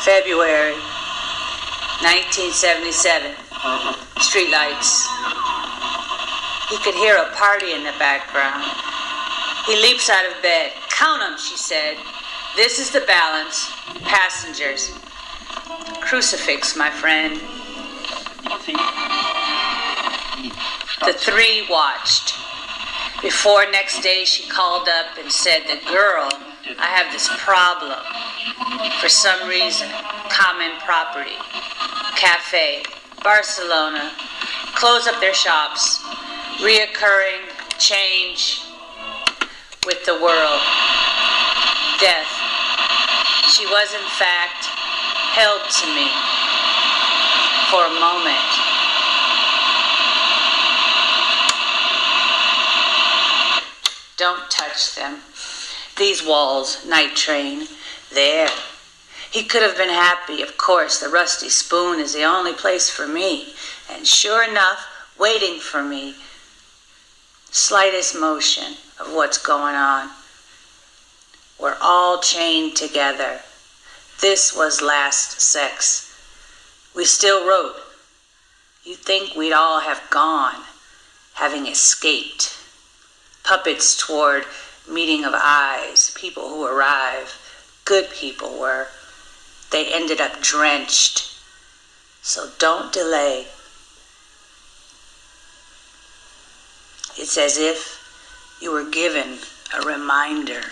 February 1977. Streetlights. He could hear a party in the background. He leaps out of bed. Count 'em, she said. This is the balance. Passengers. Crucifix, my friend. The three watched. Before next day, she called up and said, "The girl, I have this problem. For some reason, common property. Cafe, Barcelona. Close up their shops. Reoccurring change with the world. Death. She was, in fact, held to me for a moment. Don't touch them. These walls, night train. There. He could have been happy. Of course, the rusty spoon is the only place for me. And sure enough, waiting for me. Slightest motion of what's going on. We're all chained together. This was last sex. We still wrote. You'd think we'd all have gone, having escaped. Puppets toward meeting of eyes, people who arrive. Good people were. They ended up drenched. So don't delay. It's as if you were given a reminder.